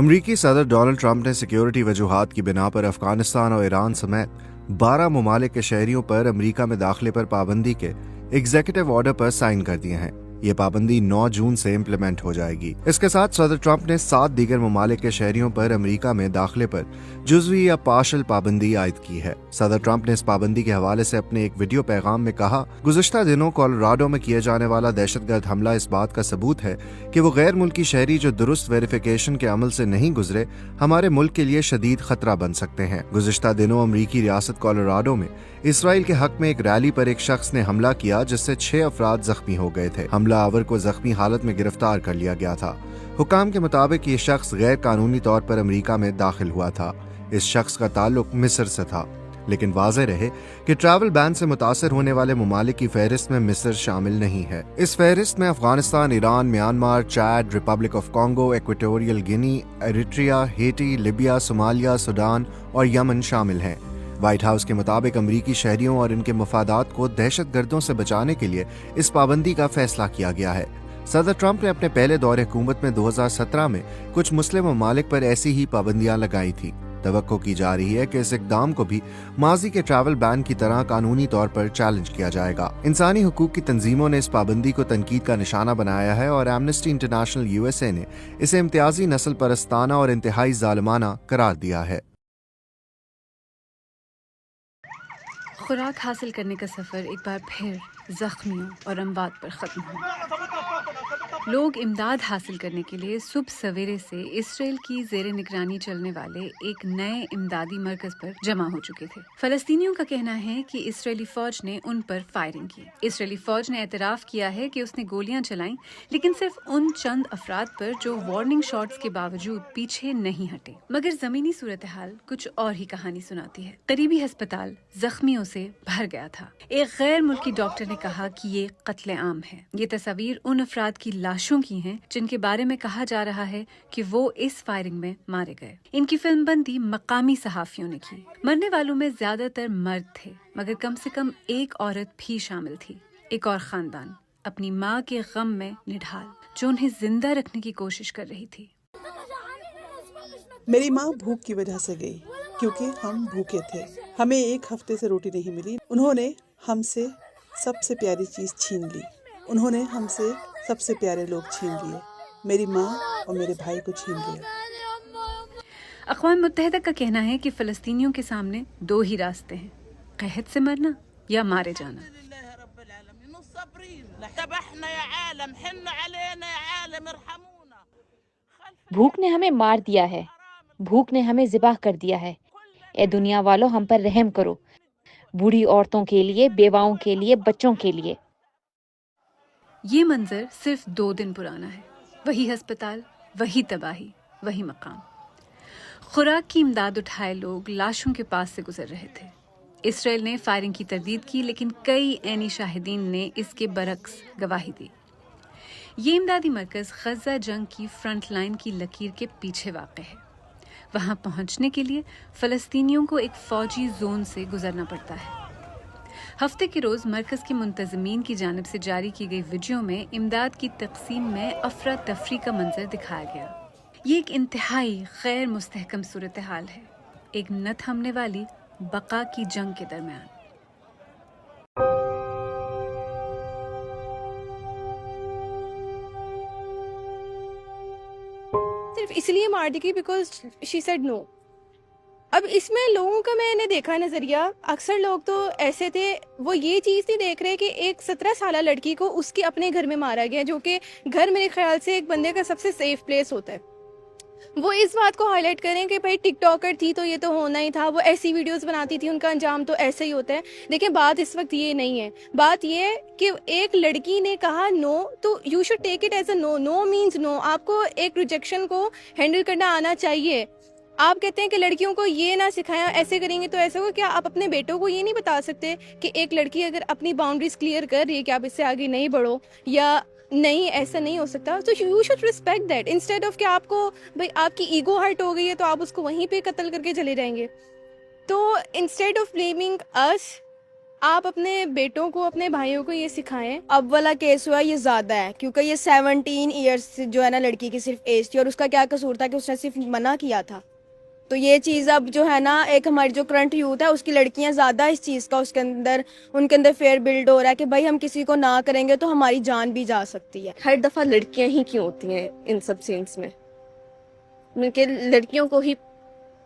امریکی صدر Donald Trump نے سیکیورٹی وجوہات کی بنا پر افغانستان اور ایران سمیت 12 ممالک کے شہریوں پر امریکہ میں داخلے پر پابندی کے ایگزیکٹو آرڈر پر سائن کر دیے ہیں۔ یہ پابندی 9 جون سے امپلیمنٹ ہو جائے گی۔ اس کے ساتھ صدر ٹرمپ نے 7 دیگر ممالک کے شہریوں پر امریکہ میں داخلے پر جزوی یا پارشل پابندی عائد کی ہے۔ صدر ٹرمپ نے اس پابندی کے حوالے سے اپنے ایک ویڈیو پیغام میں کہا، گزشتہ دنوں کولوراڈو میں کیے جانے والا دہشت گرد حملہ اس بات کا ثبوت ہے کہ وہ غیر ملکی شہری جو درست ویریفیکیشن کے عمل سے نہیں گزرے ہمارے ملک کے لیے شدید خطرہ بن سکتے ہیں۔ گزشتہ دنوں امریکی ریاست کولوراڈو میں اسرائیل کے حق میں ایک ریلی پر ایک شخص نے حملہ کیا جس سے 6 افراد زخمی ہو گئے تھے۔ حملہ آور کو زخمی حالت میں گرفتار کر لیا گیا تھا۔ حکام کے مطابق یہ شخص غیر قانونی طور پر امریکہ میں داخل ہوا تھا۔ اس شخص کا تعلق مصر سے تھا، لیکن واضح رہے کہ ٹریول بین سے متاثر ہونے والے ممالک کی فہرست میں مصر شامل نہیں ہے۔ اس فہرست میں Afghanistan, Iran, Myanmar, Chad, Republic of Congo, Equatorial Guinea, Eritrea, Haiti, Libya, Somalia, Sudan اور یمن شامل ہیں۔ وائٹ ہاؤس کے مطابق امریکی شہریوں اور ان کے مفادات کو دہشت گردوں سے بچانے کے لیے اس پابندی کا فیصلہ کیا گیا ہے۔ صدر ٹرمپ نے اپنے پہلے دور حکومت میں 2017 میں کچھ مسلم ممالک پر ایسی ہی پابندیاں لگائی تھیں۔ توقع کی جا رہی ہے کہ اس اقدام کو بھی ماضی کے ٹریول بین کی طرح قانونی طور پر چیلنج کیا جائے گا۔ انسانی حقوق کی تنظیموں نے اس پابندی کو تنقید کا نشانہ بنایا ہے اور ایمنسٹی انٹرنیشنل USA نے اسے امتیازی نسل پرستانہ اور انتہائی ظالمانہ قرار دیا ہے۔ خوراک حاصل کرنے کا سفر ایک بار پھر زخمیوں اور اموات پر ختم ہوا۔ لوگ امداد حاصل کرنے کے لیے صبح سویرے سے اسرائیل کی زیر نگرانی چلنے والے ایک نئے امدادی مرکز پر جمع ہو چکے تھے۔ فلسطینیوں کا کہنا ہے کہ اسرائیلی فوج نے ان پر فائرنگ کی۔ اسرائیلی فوج نے اعتراف کیا ہے کہ اس نے گولیاں چلائیں، لیکن صرف ان چند افراد پر جو وارننگ شاٹس کے باوجود پیچھے نہیں ہٹے۔ مگر زمینی صورتحال کچھ اور ہی کہانی سناتی ہے۔ قریبی ہسپتال زخمیوں سے بھر گیا تھا۔ ایک غیر ملکی ڈاکٹر نے کہا کہ یہ قتل عام ہے۔ یہ تصاویر ان افراد کی لاشوں کی ہیں جن کے بارے میں کہا جا رہا ہے کہ وہ اس فائرنگ میں مارے گئے۔ ان کی فلم بندی مقامی صحافیوں نے کی۔ مرنے والوں میں زیادہ تر مرد تھے، مگر کم سے کم ایک عورت بھی شامل تھی۔ ایک اور خاندان اپنی ماں کے غم میں نڈھال، جو انہیں زندہ رکھنے کی کوشش کر رہی تھی۔ میری ماں بھوک کی وجہ سے گئی کیونکہ ہم بھوکے تھے۔ ہمیں 1 ہفتے سے روٹی نہیں ملی۔ انہوں نے ہم سے سب سے پیاری چیز چھین لی۔ انہوں نے ہم سے سب سے پیارے لوگ چھین لیے۔ میری ماں اور میرے بھائی کو چھین لیا۔ اقوام متحدہ کا کہنا ہے کہ فلسطینیوں کے سامنے 2 ہی راستے ہیں، قحط سے مرنا یا مارے جانا۔ بھوک نے ہمیں مار دیا ہے، بھوک نے ہمیں ذبح کر دیا ہے۔ اے دنیا والو، ہم پر رحم کرو، بوڑھی عورتوں کے لیے، بیواؤں کے لیے، بچوں کے لیے۔ یہ منظر صرف 2 دن پرانا ہے۔ وہی ہسپتال، وہی تباہی، وہی مقام۔ خوراک کی امداد اٹھائے لوگ لاشوں کے پاس سے گزر رہے تھے۔ اسرائیل نے فائرنگ کی تردید کی، لیکن کئی عینی شاہدین نے اس کے برعکس گواہی دی۔ یہ امدادی مرکز غزہ جنگ کی فرنٹ لائن کی لکیر کے پیچھے واقع ہے۔ وہاں پہنچنے کے لیے فلسطینیوں کو ایک فوجی زون سے گزرنا پڑتا ہے۔ ہفتے کے روز مرکز کے منتظمین کی جانب سے جاری کی گئی ویڈیو میں امداد کی تقسیم میں افراتفری کا منظر دکھایا گیا۔ یہ ایک انتہائی غیر مستحکم صورتحال ہے، ایک نہ تھمنے والی بقا کی جنگ کے درمیان۔ صرف اس لیے مار دی گئی بیکاز شی سیڈ نو۔ اب اس میں لوگوں کا میں نے دیکھا نظریہ، اکثر لوگ تو ایسے تھے، وہ یہ چیز نہیں دیکھ رہے کہ ایک 17 سالہ لڑکی کو اس کے اپنے گھر میں مارا گیا، جو کہ گھر میرے خیال سے ایک بندے کا سب سے سیف پلیس ہوتا ہے۔ وہ اس بات کو ہائی لائٹ کریں کہ بھائی ٹک ٹاکر تھی تو یہ تو ہونا ہی تھا، وہ ایسی ویڈیوز بناتی تھی، ان کا انجام تو ایسا ہی ہوتا ہے۔ دیکھیں بات اس وقت یہ نہیں ہے، بات یہ ہے کہ ایک لڑکی نے کہا نو تو you should take it as a no. No means no. آپ کو ایک ریجیکشن کو ہینڈل کرنا آنا چاہیے۔ آپ کہتے ہیں کہ لڑکیوں کو یہ نہ سکھایا، ایسے کریں گے تو ایسا ہو۔ کیا آپ اپنے بیٹوں کو یہ نہیں بتا سکتے کہ ایک لڑکی اگر اپنی باؤنڈریز کلیئر کر رہی ہے کہ آپ اس سے آگے نہیں بڑھو، یا نہیں ایسا نہیں ہو سکتا، تو you should respect that instead of کہ آپ کو بھائی آپ کی ایگو ہرٹ ہو گئی ہے تو آپ اس کو وہیں پہ قتل کر کے چلے جائیں گے۔ تو انسٹیڈ آف بلیمنگ اس، آپ اپنے بیٹوں کو اپنے بھائیوں کو یہ سکھائیں. اب والا کیس ہوا یہ زیادہ ہے کیونکہ یہ 17 ایئرس جو ہے نا لڑکی کی صرف ایج تھی, اور اس کا کیا قصور تھا کہ اس نے صرف منع کیا تھا. تو یہ چیز اب جو ہے نا ایک ہماری جو کرنٹ یوتھ ہے اس کی لڑکیاں زیادہ اس چیز کا اس کے اندر ان کے اندر فیئر بلڈ ہو رہا ہے کہ بھائی ہم کسی کو نہ کریں گے تو ہماری جان بھی جا سکتی ہے. ہر دفعہ لڑکیاں ہی کیوں ہوتی ہیں ان سب سینس میں؟ کہ لڑکیوں کو ہی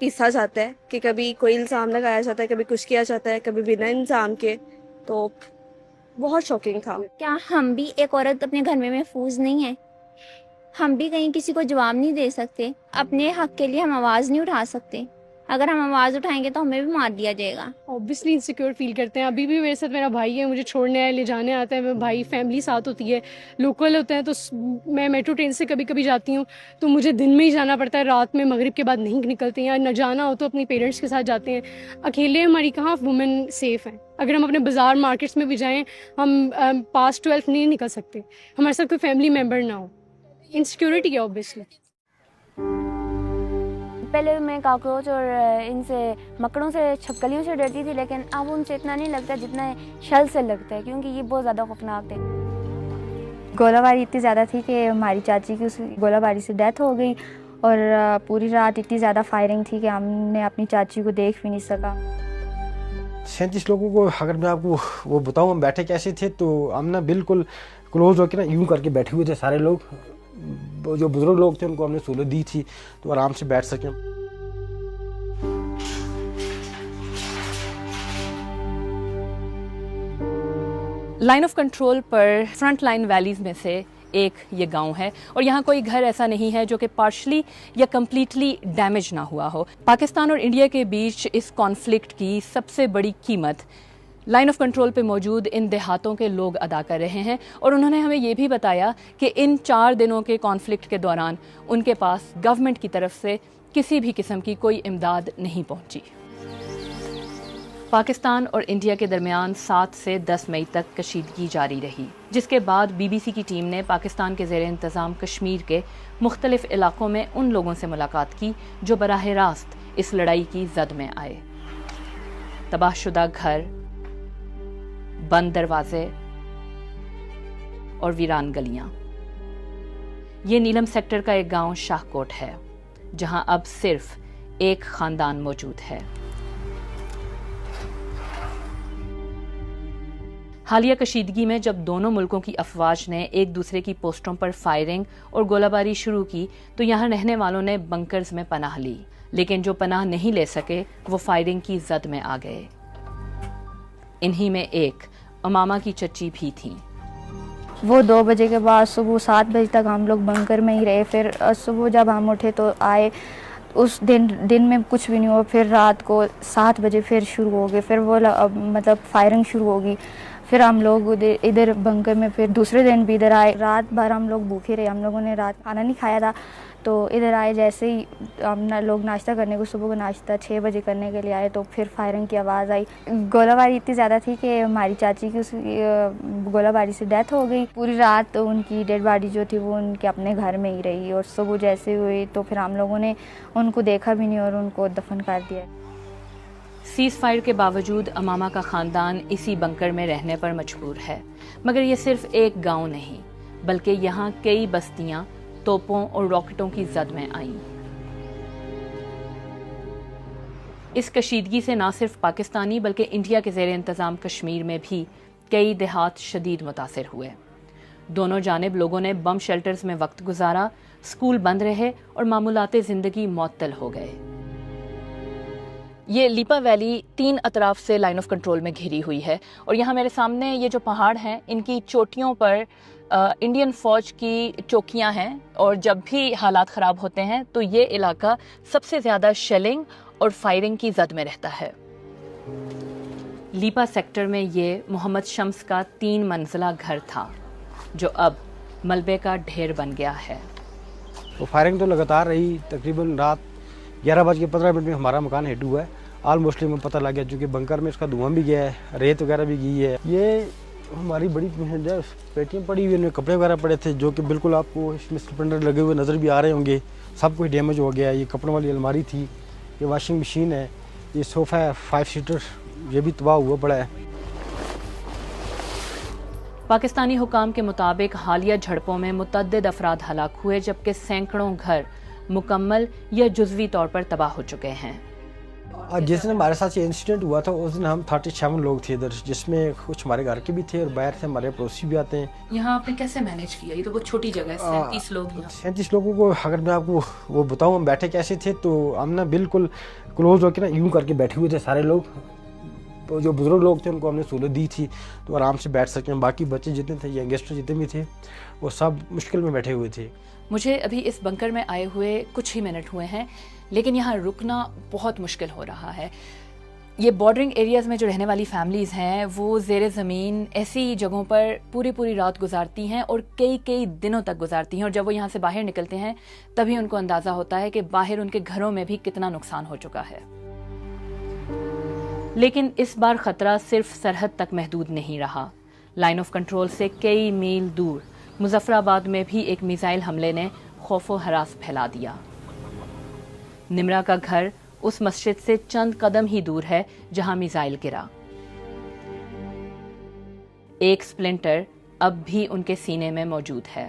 پیسا جاتا ہے کہ کبھی کوئی الزام لگایا جاتا ہے, کبھی کچھ کیا جاتا ہے, کبھی بنا الزام کے. تو بہت شاکنگ تھا. کیا ہم بھی ایک عورت اپنے گھر میں محفوظ نہیں ہے؟ ہم بھی کہیں کسی کو جواب نہیں دے سکتے, اپنے حق کے لیے ہم آواز نہیں اٹھا سکتے. اگر ہم آواز اٹھائیں گے تو ہمیں بھی مار دیا جائے گا. اوبیسلی انسیکیور فیل کرتے ہیں. ابھی بھی میرے ساتھ میرا بھائی ہے, مجھے چھوڑنے آئے لے جانے آتا ہے. میں بھائی فیملی ساتھ ہوتی ہے, لوکل ہوتے ہیں, تو میں میٹرو ٹرین سے کبھی کبھی جاتی ہوں تو مجھے دن میں ہی جانا پڑتا ہے, رات میں مغرب کے بعد نہیں نکلتے ہیں. یا نہ جانا ہو تو اپنی پیرنٹس کے ساتھ جاتے ہیں. اکیلے ہماری کہاں وومن سیف ہیں. اگر ہم اپنے بازار مارکیٹس میں بھی جائیں, ہم پاس 12 نہیں نکل سکتے, ہمارے ساتھ کوئی فیملی ممبر نہ ہو. انسیکیورٹی ہے اوبیسلی. پہلے میں کاکروچ اور ان سے مکڑوں سے چھپکلیوں سے ڈرتی تھی, لیکن اب ان سے اتنا نہیں لگتا جتنا شل سے لگتا ہے, کیونکہ یہ بہت زیادہ خوفناک تھے. گولہ باری اتنی زیادہ تھی کہ ہماری چاچی کی اس گولہ باری سے ڈیتھ ہو گئی, اور پوری رات اتنی زیادہ فائرنگ تھی کہ ہم نے اپنی چاچی کو دیکھ بھی نہیں سکا. 37 لوگوں کو اگر میں آپ کو وہ بتاؤں ہم بیٹھے کیسے تھے, تو ہم نا بالکل کلوز ہو کے نا یوں کر کے بیٹھے ہوئے تھے سارے لوگ. جو بزرگ لوگ تھے ان کو ہم نے سہولت دی تھی تو آرام سے بیٹھ سکیں. لائن آف کنٹرول پر فرنٹ لائن ویلیز میں سے ایک یہ گاؤں ہے, اور یہاں کوئی گھر ایسا نہیں ہے جو کہ پارشلی یا کمپلیٹلی ڈیمیج نہ ہوا ہو. پاکستان اور انڈیا کے بیچ اس کانفلکٹ کی سب سے بڑی قیمت لائن آف کنٹرول پہ موجود ان دیہاتوں کے لوگ ادا کر رہے ہیں, اور انہوں نے ہمیں یہ بھی بتایا کہ ان 4 دنوں کے کانفلکٹ کے دوران ان کے پاس گورنمنٹ کی طرف سے کسی بھی قسم کی کوئی امداد نہیں پہنچی. پاکستان اور انڈیا کے درمیان 7 سے 10 مئی تک کشیدگی جاری رہی, جس کے بعد بی بی سی کی ٹیم نے پاکستان کے زیر انتظام کشمیر کے مختلف علاقوں میں ان لوگوں سے ملاقات کی جو براہ راست اس لڑائی کی زد میں آئے. تباہ شدہ گھر, بند دروازے اور ویران گلیاں. یہ نیلم سیکٹر کا ایک گاؤں شاہ کوٹ ہے جہاں اب صرف ایک خاندان موجود ہے. حالیہ کشیدگی میں جب دونوں ملکوں کی افواج نے ایک دوسرے کی پوسٹوں پر فائرنگ اور گولہ باری شروع کی تو یہاں رہنے والوں نے بنکرز میں پناہ لی, لیکن جو پناہ نہیں لے سکے وہ فائرنگ کی زد میں آ گئے. انہی میں ایک امامہ کی چچی بھی تھیں. وہ 2 بجے کے بعد صبح 7 بجے تک ہم لوگ بنکر میں ہی رہے. پھر صبح جب ہم اٹھے تو آئے, اس دن میں کچھ بھی نہیں ہوا. پھر رات کو 7 بجے پھر شروع ہو گئے, پھر وہ مطلب فائرنگ شروع ہوگی. پھر ہم لوگ ادھر بنکر میں پھر دوسرے دن بھی ادھر آئے. رات بھر ہم لوگ بھوکے رہے, ہم لوگوں نے رات کھانا نہیں کھایا تھا. تو ادھر آئے, جیسے ہی ہم لوگ ناشتہ کرنے کو, صبح کو ناشتہ 6 بجے کرنے کے لیے آئے تو پھر فائرنگ کی آواز آئی. گولہ باری اتنی زیادہ تھی کہ ہماری چاچی کی اس گولہ باری سے ڈیتھ ہو گئی. پوری رات ان کی ڈیڈ باڈی جو تھی وہ ان کے اپنے گھر میں ہی رہی, اور صبح جیسے ہوئی تو پھر ہم لوگوں نے ان کو دیکھا بھی نہیں اور ان کو دفن کر دیا. سیز فائر کے باوجود امامہ کا خاندان اسی بنکر میں رہنے پر مجبور ہے, مگر یہ صرف ایک گاؤں نہیں بلکہ یہاں کئی بستیاں توپوں اور راکٹوں کی زد میں آئیں. اس کشیدگی سے نہ صرف پاکستانی بلکہ انڈیا کے زیر انتظام کشمیر میں بھی کئی دیہات شدید متاثر ہوئے. دونوں جانب لوگوں نے بم شیلٹرز میں وقت گزارا, اسکول بند رہے اور معمولات زندگی معطل ہو گئے. یہ لیپا ویلی 3 اطراف سے لائن آف کنٹرول میں گھری ہوئی ہے, اور یہاں میرے سامنے یہ جو پہاڑ ہیں ان کی چوٹیوں پر انڈین فوج کی چوکیاں ہیں, اور جب بھی حالات خراب ہوتے ہیں تو یہ علاقہ سب سے زیادہ شیلنگ اور فائرنگ کی زد میں رہتا ہے. لیپا سیکٹر میں یہ محمد شمس کا 3 منزلہ گھر تھا جو اب ملبے کا ڈھیر بن گیا ہے. تو فائرنگ تو لگاتار رہی. تقریباً رات 11:15 میں ہمارا مکان ہٹ ہوا ہے. آلموسٹلی میں پتہ لگ گیا چونکہ بنکر میں اس کا دھواں بھی گیا ہے, ریت وغیرہ بھی گئی ہے. یہ ہماری بڑی پیٹیاں پڑی ہوئی, ان میں کپڑے وغیرہ پڑے تھے جو کہ بالکل آپ کو اس میں سلنڈر لگے ہوئے نظر بھی آ رہے ہوں گے. سب کچھ ڈیمیج ہو گیا ہے. یہ کپڑوں والی الماری تھی, یہ واشنگ مشین ہے, یہ صوفہ ہے 5 سیٹر, یہ بھی تباہ ہوا پڑا ہے. پاکستانی حکام کے مطابق حالیہ جھڑپوں میں متعدد افراد ہلاک ہوئے جبکہ سینکڑوں گھر مکمل یا جزوی طور پر تباہ ہو چکے ہیں۔ جس دن ہمارے ساتھ یہ انسیڈنٹ ہوا تھا اس دن ہم 37 لوگ تھے ادھر، جس میں کچھ ہمارے گھر کے بھی تھے اور باہر سے ہمارے پڑوسی بھی آتے ہیں۔ یہاں آپ نے کیسے مینیج کیا؟ یہ تو بہت چھوٹی جگہ ہے، 37 لوگ۔ 37 لوگوں کو اگر میں آپ کو وہ بتاؤں ہم بیٹھے کیسے تھے، تو ہم نا بالکل کلوز ہو کے نا یوں کر کے بیٹھے ہوئے تھے سارے لوگ۔ تو جو بزرگ لوگ تھے ان کو ہم نے سہولت دی تھی تو آرام سے بیٹھ سکیں، باقی بچے جتنے تھے ینگسٹر جتنے بھی تھے وہ سب مشکل میں بیٹھے ہوئے تھے۔ مجھے ابھی اس بنکر میں آئے ہوئے کچھ ہی منٹ ہوئے ہیں، لیکن یہاں رکنا بہت مشکل ہو رہا ہے۔ یہ بارڈرنگ ایریاز میں جو رہنے والی فیملیز ہیں وہ زیر زمین ایسی جگہوں پر پوری رات گزارتی ہیں اور کئی دنوں تک گزارتی ہیں، اور جب وہ یہاں سے باہر نکلتے ہیں تبھی ان کو اندازہ ہوتا ہے کہ باہر ان کے گھروں میں بھی کتنا نقصان ہو چکا ہے۔ لیکن اس بار خطرہ صرف سرحد تک محدود نہیں رہا۔ لائن آف کنٹرول سے کئی میل دور مظفر آباد میں بھی ایک میزائل حملے نے خوف و ہراس پھیلا دیا۔ نمرا کا گھر اس مسجد سے چند قدم ہی دور ہے جہاں میزائل گرا۔ ایک سپلنٹر اب بھی ان کے سینے میں موجود ہے۔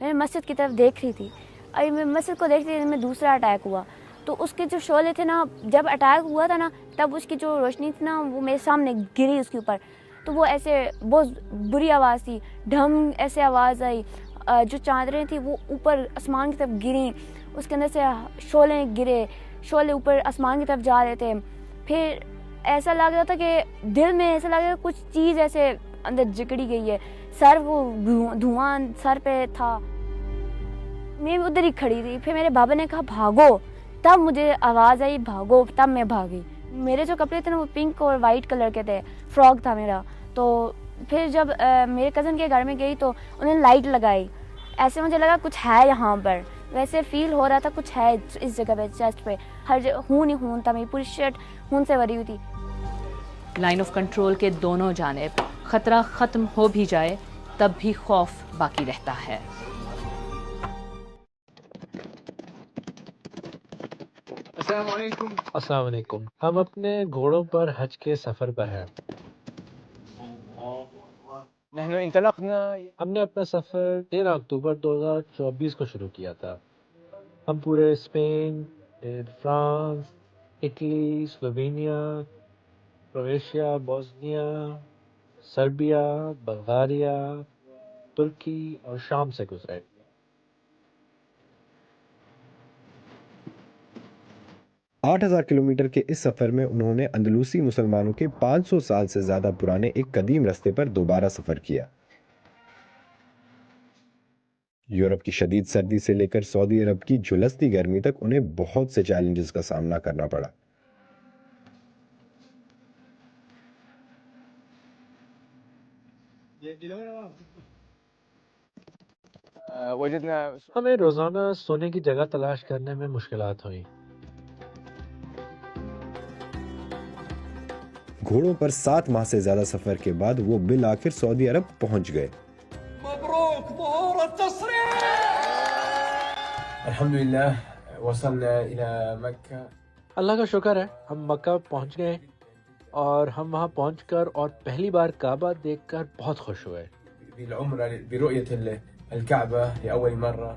میں مسجد کی طرف دیکھ رہی تھی، ابھی میں مسجد کو دیکھ رہی تھی، میں دوسرا اٹیک ہوا تو اس کے جو شعلے تھے نا، جب اٹیک ہوا تھا نا تب اس کی جو روشنی تھی نا وہ میرے سامنے گری اس کے اوپر، تو وہ ایسے بہت بری آواز تھی، ڈھم ایسے آواز آئی، جو چادریں تھیں وہ اوپر آسمان کی طرف گریں، اس کے اندر سے شعلے گرے، شعلے اوپر آسمان کی طرف جا رہے تھے۔ پھر ایسا لگ رہا تھا کہ دل میں ایسا لگ رہا تھا کچھ چیز ایسے اندر جکڑی گئی ہے، سر وہ دھواں سر پہ تھا۔ میں ادھر ہی کھڑی تھی، پھر میرے بابا نے کہا بھاگو، تب مجھے آواز آئی بھاگو، تب میں بھاگی۔ میرے جو کپڑے تھے نا وہ پنک اور وائٹ کلر کے تھے، فراک تھا میرا، تو پھر جب میرے کزن کے گھر میں گئی تو انہوں نے لائٹ لگائی، ایسے مجھے لگا کچھ ہے یہاں پر، ویسے فیل ہو رہا تھا کچھ ہے اس جگہ پہ، چیسٹ پہ ہر جگہ خون ہی خون تھا، میری پوری شرٹ خون سے بھری ہوئی تھی۔ لائن آف کنٹرول کے دونوں جانب خطرہ ختم ہو بھی جائے تب بھی خوف باقی رہتا ہے۔ السلام علیکم۔ السلام علیکم۔ ہم اپنے گھوڑوں پر حج کے سفر پر ہیں۔ ہم نے اپنا سفر 13 اکتوبر 2024 کو شروع کیا تھا۔ ہم پورے Spain, France, Italy, Slovenia, Croatia, Bosnia, Serbia, Bulgaria, ترکی اور شام سے گزرے۔ آٹھ 8,000 کلومیٹر کے اس سفر میں انہوں نے اندلوسی مسلمانوں کے 500 سال سے زیادہ پرانے ایک قدیم راستے پر دوبارہ سفر کیا۔ یورپ کی شدید سردی سے لے کر سعودی عرب کی جھلستی گرمی تک انہیں بہت سے چیلنجز کا سامنا کرنا پڑا۔ ہمیں روزانہ سونے کی جگہ تلاش کرنے میں مشکلات ہوئیں۔ گھوڑوں پر 7 ماہ سے زیادہ سفر کے بعد وہ بالآخر سعودی عرب پہنچ گئے۔ الحمدللہ وصلنا الى مکہ۔ اللہ کا شکر ہے ہم مکہ پہنچ گئے، اور ہم وہاں پہنچ کر اور پہلی بار کعبہ دیکھ کر بہت خوش ہوئے۔ بالعمرہ برؤیت الکعبہ لأول مرہ۔